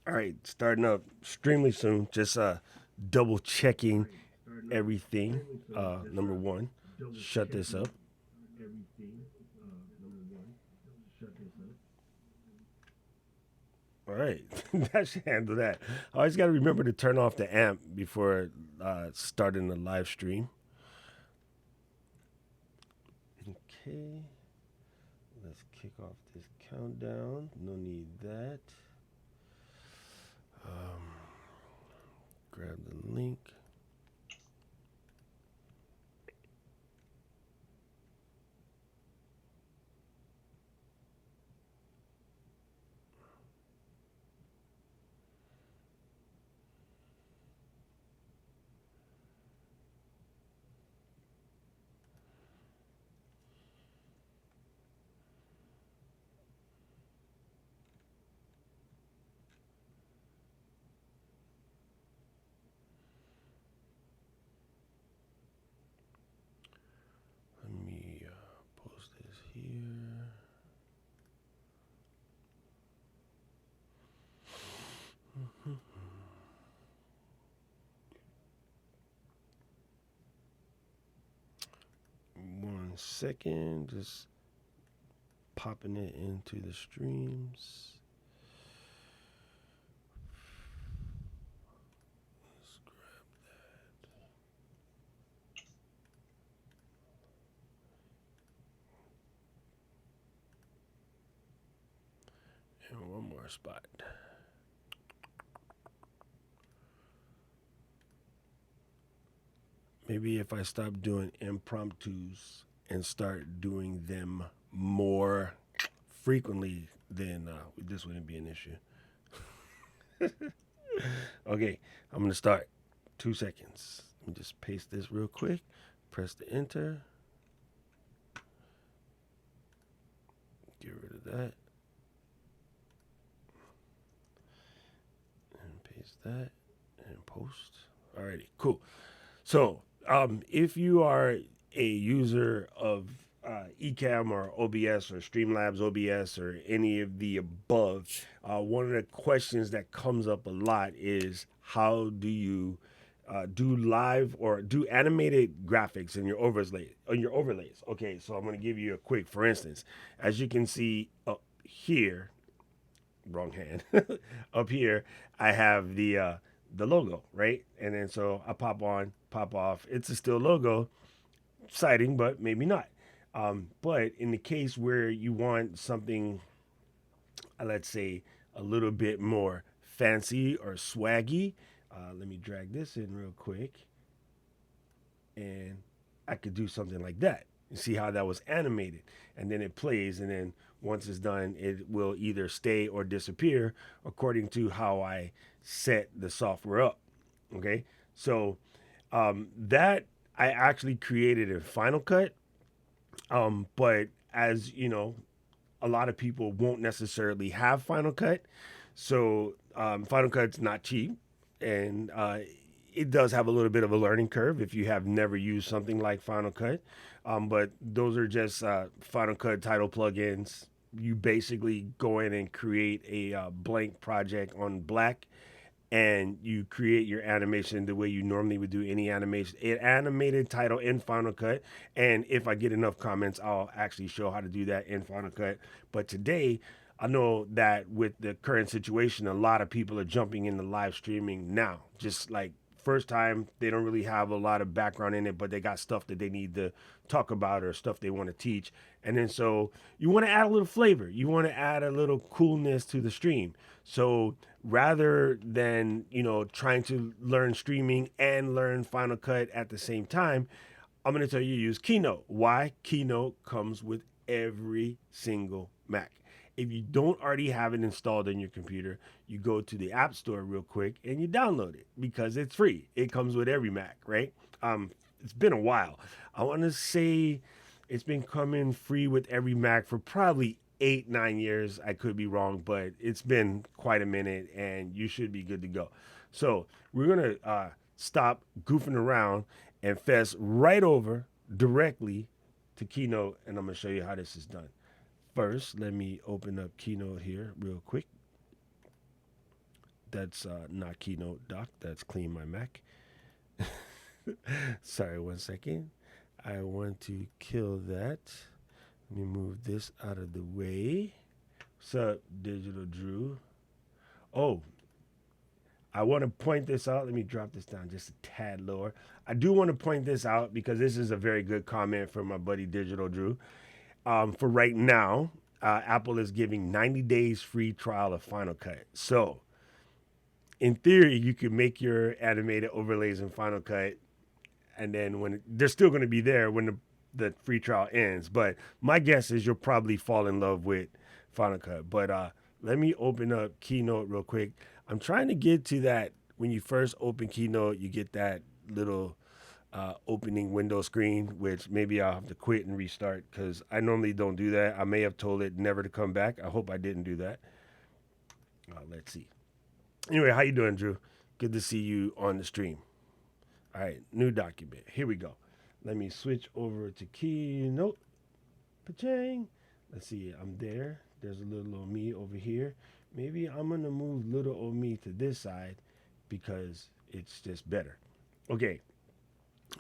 All right, starting up extremely soon. Just double checking everything. Number one, shut this up. All right, that should handle that. I always got to remember to turn off the amp before starting the live stream. Okay, let's kick off this countdown. No need that. Um, grab the link. Let me post this here. One second, just popping it into the streams. Let's grab that. And one more spot. Maybe if I stop doing impromptus and start doing them more frequently, then this wouldn't be an issue. Okay, I'm gonna start. 2 seconds. Let me just paste this real quick. Press the enter. Get rid of that. And paste that. And post. Alrighty, cool. So, if you are a user of Ecamm or OBS or Streamlabs OBS or any of the above, one of the questions that comes up a lot is how do you do live or do animated graphics in your overlays? Okay, so I'm going to give you a quick, for instance, as you can see up here, wrong hand, up here, I have the logo, right? And then so I pop on, pop off. It's a still logo, exciting, but maybe not. But in the case where you want something, let's say, a little bit more fancy or swaggy, let me drag this in real quick, and I could do something like that. You see how that was animated, and then it plays, and then once it's done, it will either stay or disappear according to how I set the software up. Okay, so that I actually created in Final Cut, but as you know, a lot of people won't necessarily have Final Cut. So Final Cut's not cheap, and it does have a little bit of a learning curve if you have never used something like Final Cut. But those are just Final Cut title plugins. You basically go in and create a blank project on Black, and you create your animation the way you normally would do any animation, an animated title in Final Cut. And if I get enough comments, I'll actually show how to do that in Final Cut. But today, I know that with the current situation, a lot of people are jumping into live streaming now. Just like first time, they don't really have a lot of background in it, but they got stuff that they need to talk about or stuff they want to teach. And then so you want to add a little flavor. You want to add a little coolness to the stream. So rather than, trying to learn streaming and learn Final Cut at the same time, I'm going to tell you use Keynote. Why? Keynote comes with every single Mac. If you don't already have it installed on your computer, you go to the App Store real quick and you download it because it's free. It comes with every Mac, right? It's been a while. I want to say it's been coming free with every Mac for probably 8, 9 years. I could be wrong, but it's been quite a minute and you should be good to go. So we're going to stop goofing around and fast right over directly to Keynote, and I'm going to show you how this is done. First, let me open up Keynote here real quick. That's not Keynote Doc. That's Clean My Mac. Sorry, 1 second. I want to kill that. Let me move this out of the way. What's up, Digital Drew? Oh, I want to point this out. Let me drop this down just a tad lower. I do want to point this out because this is a very good comment from my buddy Digital Drew. For right now, Apple is giving 90 days free trial of Final Cut. So, in theory, you could make your animated overlays in Final Cut, and then when they're still going to be there when the free trial ends. But my guess is you'll probably fall in love with Final Cut. But let me open up Keynote real quick. I'm trying to get to that when you first open Keynote, you get that little opening window screen, which maybe I'll have to quit and restart because I normally don't do that. I may have told it never to come back. I hope I didn't do that. Let's see. Anyway, how you doing, Drew? Good to see you on the stream. All right, new document. Here we go. Let me switch over to Keynote. Pa-chang. Let's see. I'm there. There's a little old me over here. Maybe I'm going to move little old me to this side because it's just better. Okay.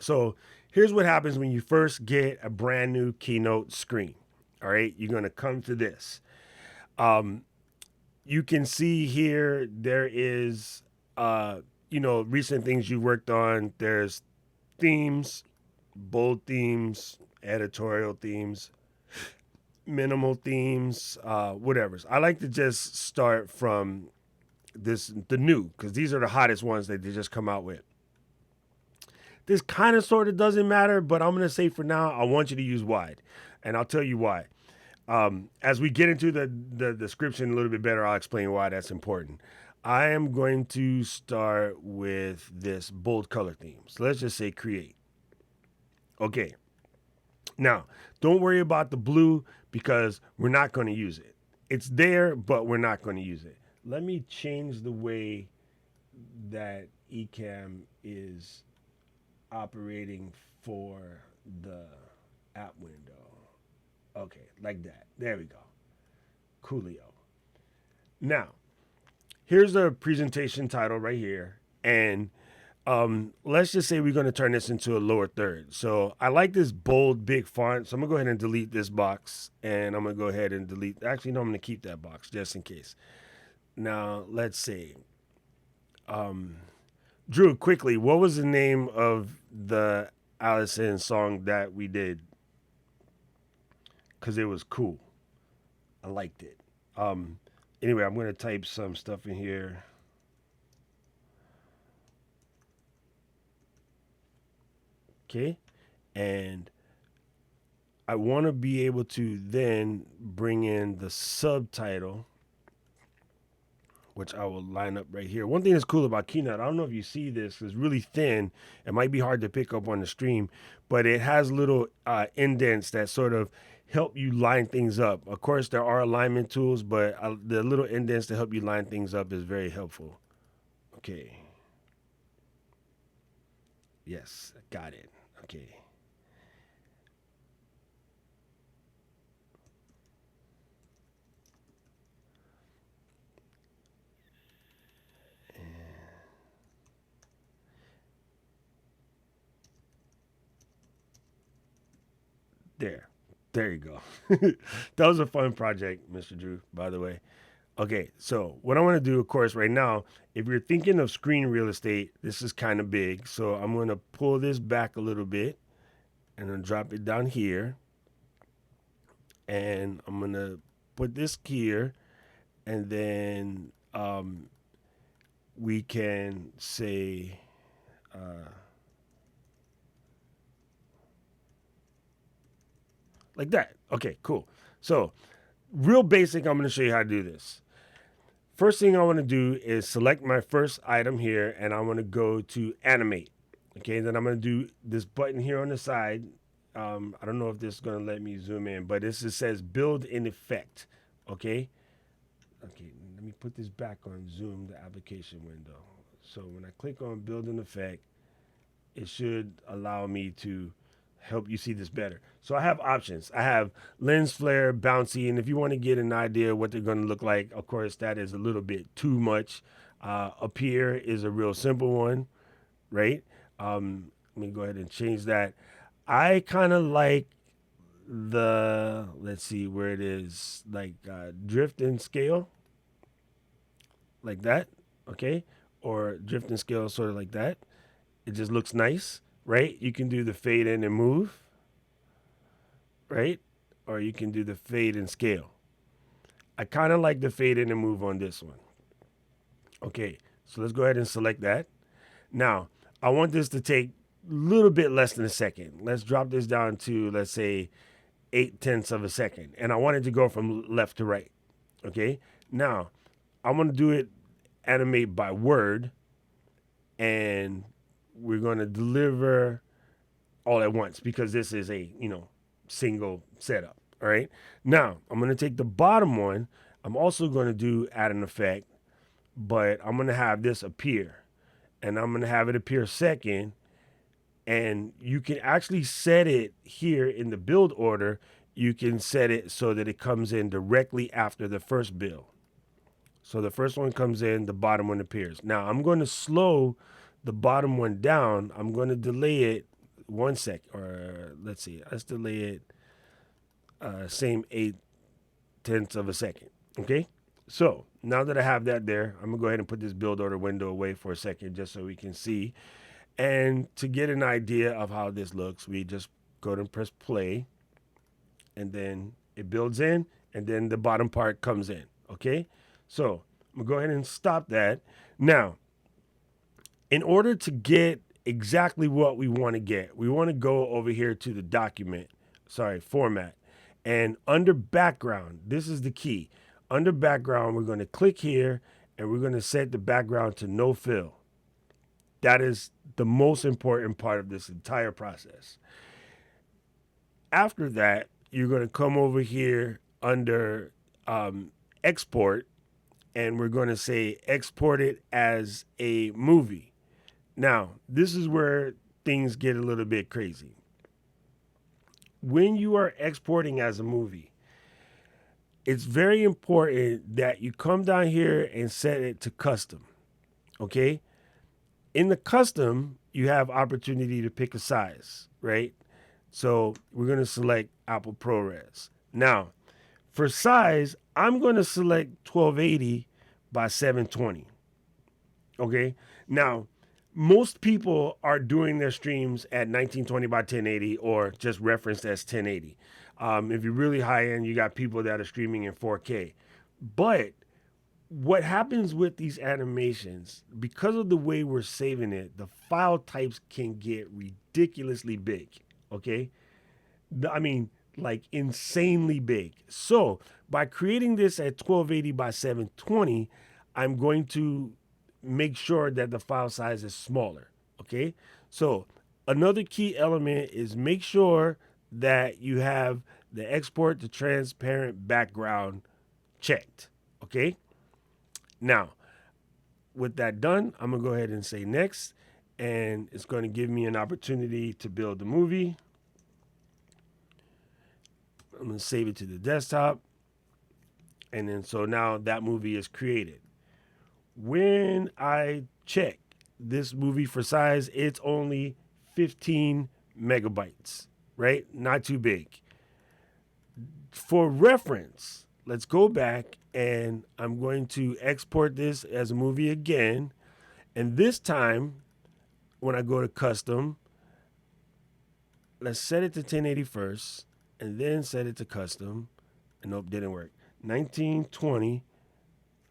So here's what happens when you first get a brand new Keynote screen. All right. You're going to come to this. You can see here there is, recent things you worked on. There's themes, bold themes, editorial themes, minimal themes, whatever. I like to just start from the new, because these are the hottest ones that they just come out with. This kind of sort of doesn't matter, but I'm going to say for now, I want you to use wide, and I'll tell you why. As we get into the description a little bit better, I'll explain why that's important. I am going to start with this bold color theme. So let's just say create. Okay. Now, don't worry about the blue because we're not going to use it. It's there, but we're not going to use it. Let me change the way that Ecamm is operating for the app window. Okay, like that. There we go. Coolio. Now, here's the presentation title right here. And let's just say we're going to turn this into a lower third. So I like this bold, big font. So I'm going to go ahead and delete this box. And I'm going to go ahead and delete. Actually, no, I'm going to keep that box just in case. Now, let's see. Drew, quickly, what was the name of the Allison song that we did? Because it was cool. I liked it. Anyway, I'm going to type some stuff in here. Okay. And I want to be able to then bring in the subtitle, which I will line up right here. One thing that's cool about Keynote, I don't know if you see this, it's really thin. It might be hard to pick up on the stream, but it has little indents that sort of help you line things up. Of course, there are alignment tools, but the little indents to help you line things up is very helpful. Okay. Yes, got it. Okay. There you go. That was a fun project, Mr. Drew, by the way. Okay, so what I want to do, of course, right now, if you're thinking of screen real estate, this is kind of big. So I'm going to pull this back a little bit and then drop it down here. And I'm going to put this here. And then we can say... like that. Okay, cool. So real basic, I'm going to show you how to do this. First thing I want to do is select my first item here, and I want to go to animate. Okay, then I'm going to do this button here on the side. I don't know if this is going to let me zoom in, but this just says build in effect. Okay, let me put this back on zoom, the application window. So when I click on build in effect, it should allow me to help you see this better. So I have options. I have lens flare, bouncy, and if you want to get an idea of what they're going to look like, of course, that is a little bit too much. Appear is a real simple one, right? Let me go ahead and change that. I kind of like the, let's see where it is, like drift and scale, like that, okay? Or drift and scale sort of like that. It just looks nice, right? You can do the fade in and move, right? Or you can do the fade and scale. I kind of like the fade in and move on this one. Okay, so let's go ahead and select that. Now, I want this to take a little bit less than a second. Let's drop this down to, let's say, 8/10 of a second. And I want it to go from left to right. Okay, now I'm going to do it animate by word, and we're going to deliver all at once because this is a, single setup. All right. Now I'm going to take the bottom one. I'm also going to do add an effect, but I'm going to have this appear, and I'm going to have it appear second. And you can actually set it here in the build order. You can set it so that it comes in directly after the first build. So the first one comes in, the bottom one appears. Now I'm going to slow the bottom one down. I'm going to delay it 1 second, or let's see, let's delay it same 8/10 of a second. Okay, so now that I have that there, I'm gonna go ahead and put this build order window away for a second just so we can see. And to get an idea of how this looks, we just go and press play, and then it builds in, and then the bottom part comes in. Okay, so I'm gonna go ahead and stop that. Now, in order to get exactly what we want to get, we want to go over here to the format. And under background, this is the key. Under background, we're going to click here, and we're going to set the background to no fill. That is the most important part of this entire process. After that, you're going to come over here under export, and we're going to say export it as a movie. Now, this is where things get a little bit crazy. When you are exporting as a movie, it's very important that you come down here and set it to custom. Okay? In the custom, you have opportunity to pick a size, right? So we're going to select Apple ProRes. Now, for size, I'm going to select 1280 by 720. Okay? Now, most people are doing their streams at 1920 by 1080 or just referenced as 1080. If you're really high end, you got people that are streaming in 4K. But what happens with these animations, because of the way we're saving it, the file types can get ridiculously big. Okay? I mean, like insanely big. So by creating this at 1280 by 720, I'm going to make sure that the file size is smaller. Okay, so another key element is make sure that you have the export to transparent background checked. Okay, now with that done, I'm gonna go ahead and say next, and it's going to give me an opportunity to build the movie. I'm gonna save it to the desktop, and then so now that movie is created. When I check this movie for size, it's only 15 megabytes, right? Not too big. For reference, let's go back, and I'm going to export this as a movie again. And this time, when I go to custom, let's set it to 1080 first, and then set it to custom. And nope, didn't work. 1920.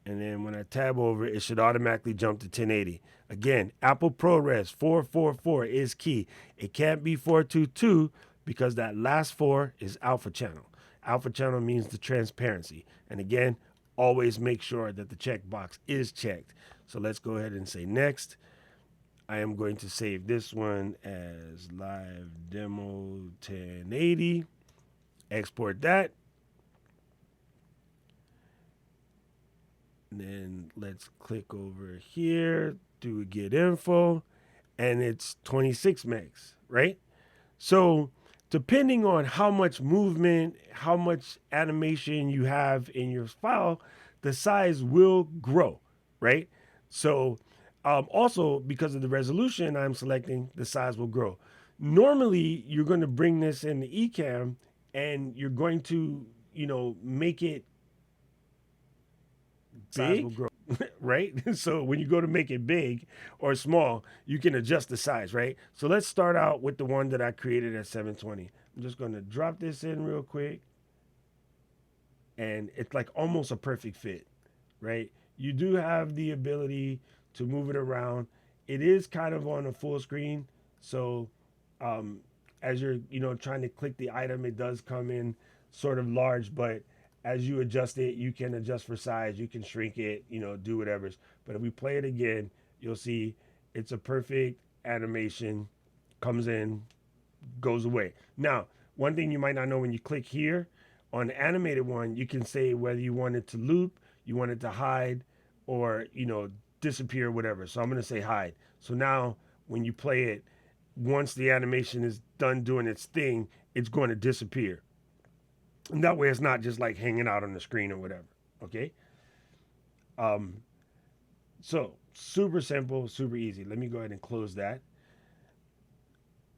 And then when I tab over, it should automatically jump to 1080. Again, Apple ProRes 444 is key. It can't be 422 because that last 4 is alpha channel. Alpha channel means the transparency. And again, always make sure that the checkbox is checked. So let's go ahead and say next. I am going to save this one as live demo 1080. Export that. And then let's click over here, do a get info, and it's 26 megs, right? So depending on how much movement, how much animation you have in your file, the size will grow, right? So also because of the resolution I'm selecting, the size will grow. Normally, you're going to bring this in the Ecamm and you're going to, make it size will grow, right? So when you go to make it big or small, you can adjust the size, right? So let's start out with the one that I created at 720. I'm just going to drop this in real quick. And it's like almost a perfect fit, right? You do have the ability to move it around. It is kind of on a full screen. So as you're, trying to click the item, it does come in sort of large, but as you adjust it, you can adjust for size, you can shrink it, do whatever. But if we play it again, you'll see it's a perfect animation, comes in, goes away. Now, one thing you might not know when you click here, on the animated one, you can say whether you want it to loop, you want it to hide, or, disappear, whatever. So I'm going to say hide. So now when you play it, once the animation is done doing its thing, it's going to disappear. And that way it's not just like hanging out on the screen or whatever. Okay. So super simple, super easy. Let me go ahead and close that.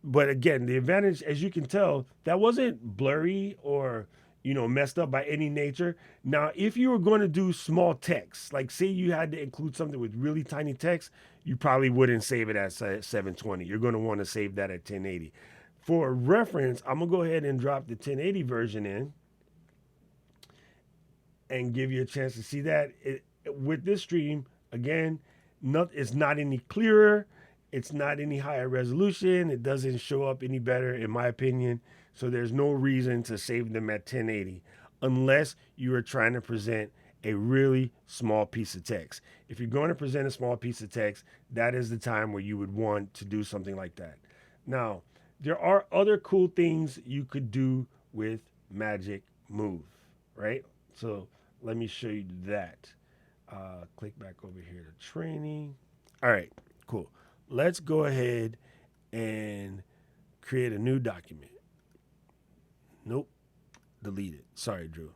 But again, the advantage, as you can tell, that wasn't blurry or, messed up by any nature. Now, if you were going to do small text, like say you had to include something with really tiny text, you probably wouldn't save it at 720. You're going to want to save that at 1080. For reference, I'm going to go ahead and drop the 1080 version in and give you a chance to see that. With this stream, again, it's not any clearer. It's not any higher resolution. It doesn't show up any better, in my opinion. So there's no reason to save them at 1080 unless you are trying to present a really small piece of text. If you're going to present a small piece of text, that is the time where you would want to do something like that. Now, there are other cool things you could do with Magic Move, right? So let me show you that. Click back over here to training. All right, cool. Let's go ahead and create a new document. Nope, delete it. Sorry, Drew.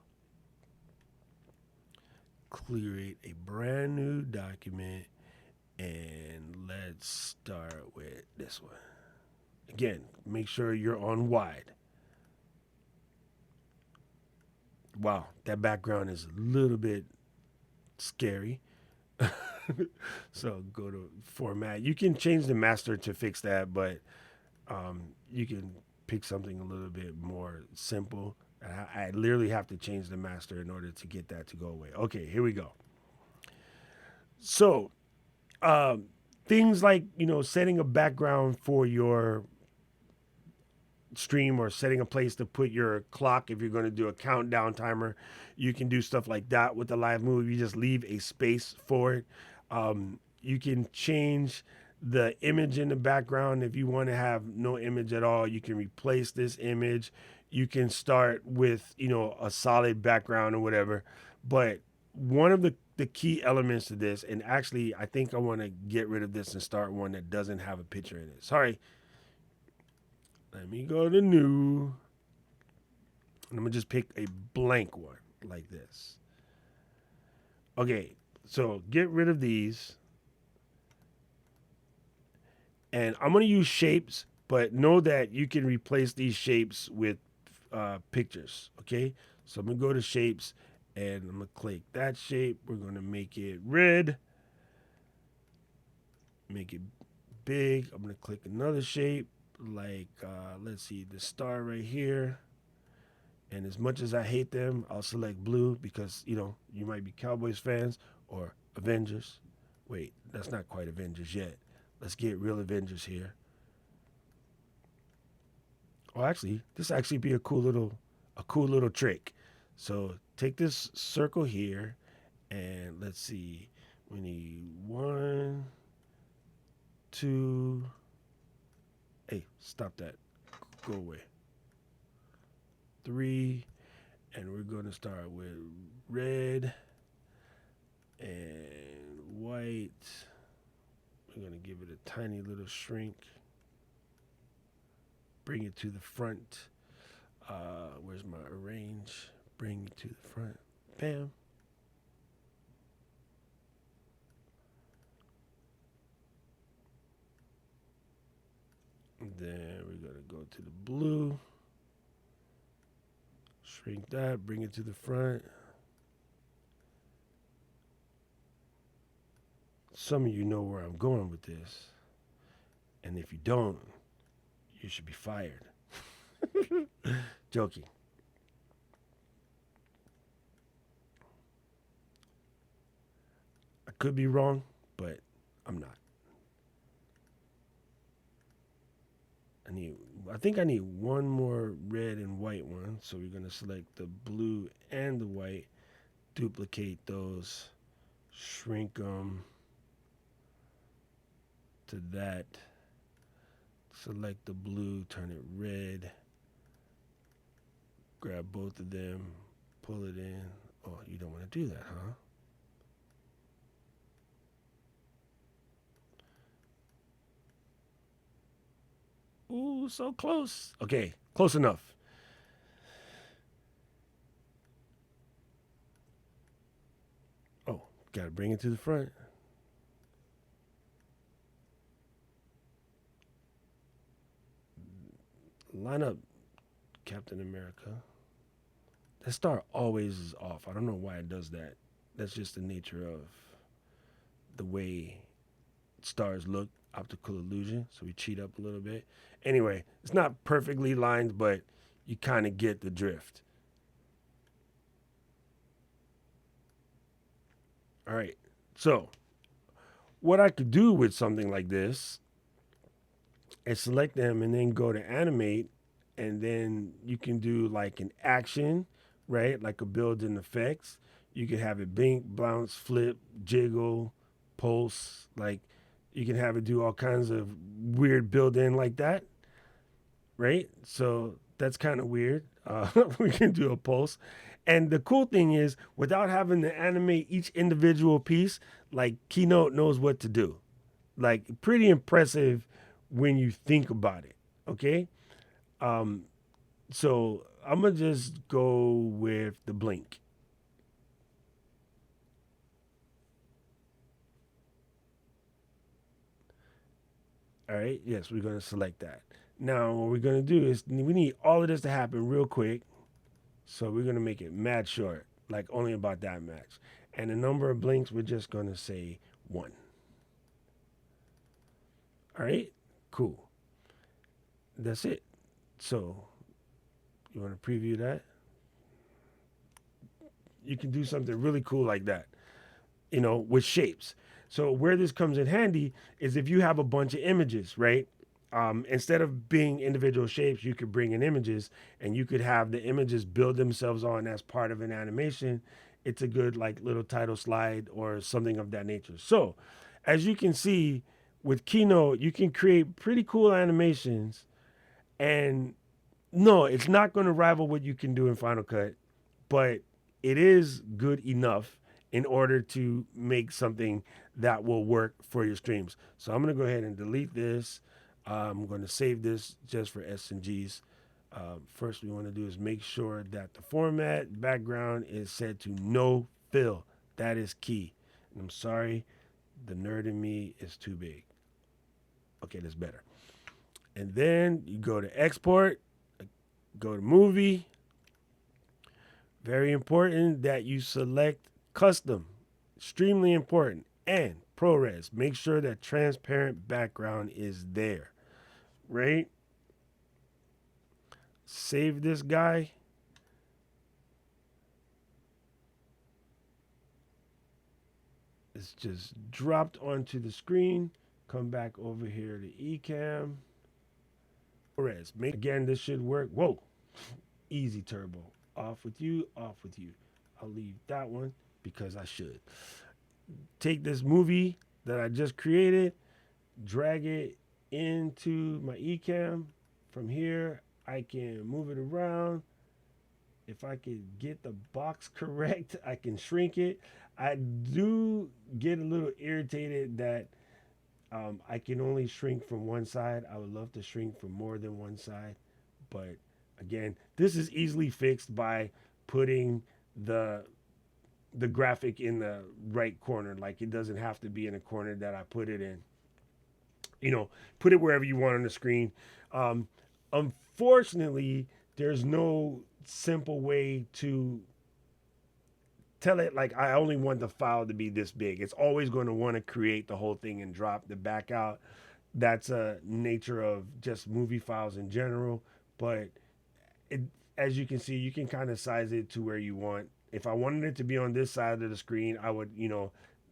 Create a brand new document and let's start with this one. Again, make sure you're on wide. Wow, that background is a little bit scary. So go to format. You can change the master to fix that, but you can pick something a little bit more simple. I literally have to change the master in order to get that to go away. Okay, here we go. So things like, setting a background for your stream or setting a place to put your clock. If you're going to do a countdown timer, you can do stuff like that with the live move. You just leave a space for it. You can change the image in the background. If you want to have no image at all, you can replace this image. You can start with, a solid background or whatever. But one of the key elements to this, and actually I think I want to get rid of this and start one that doesn't have a picture in it. Sorry. Let me go to new. And I'm going to just pick a blank one like this. Okay, so get rid of these. And I'm going to use shapes, but know that you can replace these shapes with pictures, okay? So I'm going to go to shapes, and I'm going to click that shape. We're going to make it red. Make it big. I'm going to click another shape. Like, let's see, the star right here. And as much as I hate them, I'll select blue because, you might be Cowboys fans or Avengers. Wait, that's not quite Avengers yet. Let's get real Avengers here. Oh, actually, this actually be a cool a cool little trick. So take this circle here, and let's see. We need 1, 2. Hey, stop that. Go away. 3, and we're going to start with red and white. We're going to give it a tiny little shrink. Bring it to the front. Where's my arrange? Bring it to the front. Bam. And then we're going to go to the blue. Shrink that. Bring it to the front. Some of you know where I'm going with this. And if you don't, you should be fired. Joking. I could be wrong, but I'm not. I think I need one more red and white one. So we're going to select the blue and the white, duplicate those, shrink them to that. Select the blue, turn it red. Grab both of them, pull it in. Oh, you don't want to do that, huh? Ooh, so close. Okay, close enough. Oh, got to bring it to the front. Line up, Captain America. That star always is off. I don't know why it does that. That's just the nature of the way stars look, optical illusion. So we cheat up a little bit. Anyway, it's not perfectly lined, but you kind of get the drift. All right. So what I could do with something like this is select them and then go to animate, and then you can do like an action, right? Like a built-in effects. You can have it blink, bounce, flip, jiggle, pulse. Like you can have it do all kinds of weird built-in like that, right? So that's kind of weird. We can do a pulse. And the cool thing is, without having to animate each individual piece, like Keynote knows what to do. Like pretty impressive when you think about it. Okay. So I'm gonna just go with the blink. All right. Yes, we're gonna select that. Now what we're gonna do is we need all of this to happen real quick. So we're gonna make it mad short, like only about that much. And the number of blinks, we're just gonna say 1. All right. Cool. That's it. So you want to preview that? You can do something really cool like that, with shapes. So where this comes in handy is if you have a bunch of images, right? Instead of being individual shapes, you could bring in images, and you could have the images build themselves on as part of an animation. It's a good like little title slide or something of that nature. So as you can see with Keynote, you can create pretty cool animations, and no, it's not going to rival what you can do in Final Cut, but it is good enough in order to make something that will work for your streams. So I'm going to go ahead and delete this. I'm going to save this just for S&Gs. First, we want to do is make sure that the format background is set to no fill. That is key. And I'm sorry, the nerd in me is too big. Okay, that's better. And then you go to export, go to movie. Very important that you select custom. Extremely important. And ProRes. Make sure that transparent background is there. Right? Save this guy. It's just dropped onto the screen. Come back over here to Ecamm. ProRes. Again, this should work. Whoa. Easy turbo. Off with you, off with you. I'll leave that one because I should. Take this movie that I just created, drag it into my Ecamm. From here, I can move it around. If I could get the box correct, I can shrink it. I do get a little irritated that I can only shrink from one side. I would love to shrink from more than one side. But again, this is easily fixed by putting the the graphic in the right corner. Like it doesn't have to be in a corner that I put it in. Put it wherever you want on the screen. Um, Unfortunately, there's no simple way to tell it like I only want the file to be this big. It's always going to want to create the whole thing and drop the back out. That's a nature of just movie files in general. But it, as you can see, you can kind of size it to where you want. If I wanted it to be on this side of the screen, I would,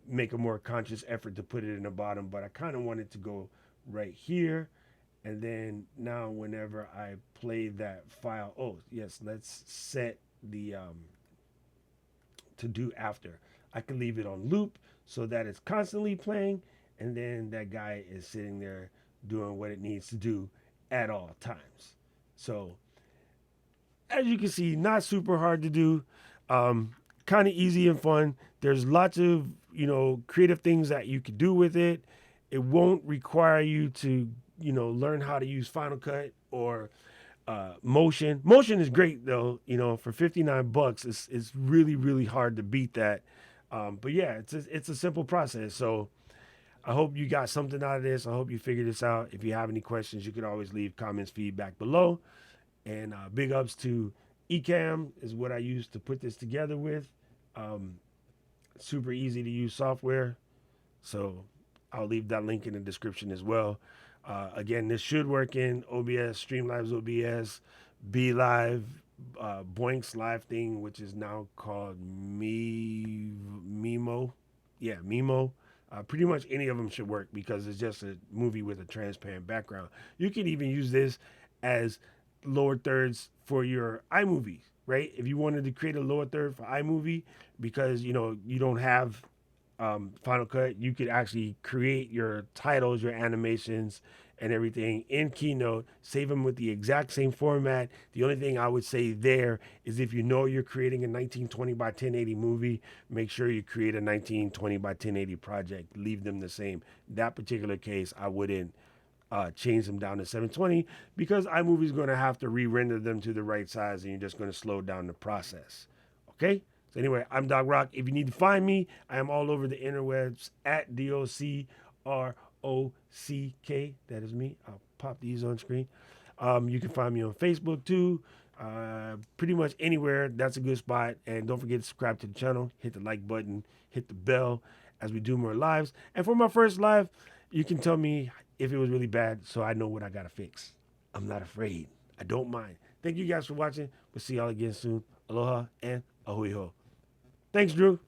make a more conscious effort to put it in the bottom. But I kind of want it to go right here. And then now whenever I play that file, oh, yes, let's set the to do after. I can leave it on loop so that it's constantly playing. And then that guy is sitting there doing what it needs to do at all times. So as you can see, not super hard to do. Kind of easy and fun. There's lots of creative things that you could do with it. It won't require you to learn how to use Final Cut or Motion. Motion is great though. For $59, it's really really hard to beat that. But yeah, it's a simple process. So I hope you got something out of this. I hope you figured this out. If you have any questions, you can always leave comments, feedback below. And big ups to Ecamm is what I use to put this together with. Super easy to use software. So I'll leave that link in the description as well. Again, this should work in OBS, Streamlabs OBS, Be Live, Boink's live thing, which is now called Mimo. Yeah, Mimo. Pretty much any of them should work because it's just a movie with a transparent background. You can even use this as lower thirds for your iMovie, right? If you wanted to create a lower third for iMovie because you don't have Final Cut, you could actually create your titles, your animations, and everything in Keynote, save them with the exact same format. The only thing I would say there is if you're creating a 1920 by 1080 movie, make sure you create a 1920 by 1080 project. Leave them the same. That particular case, I wouldn't change them down to 720 because iMovie is going to have to re-render them to the right size and you're just going to slow down the process. Okay? So anyway, I'm Doc Rock. If you need to find me, I am all over the interwebs at DOCROCK. That is me. I'll pop these on screen. You can find me on Facebook too. Pretty much anywhere. That's a good spot. And don't forget to subscribe to the channel. Hit the like button. Hit the bell as we do more lives. And for my first live, you can tell me if it was really bad so I know what I got to fix. I'm not afraid. I don't mind. Thank you guys for watching. We'll see y'all again soon. Aloha and ahoy ho. Thanks, Drew.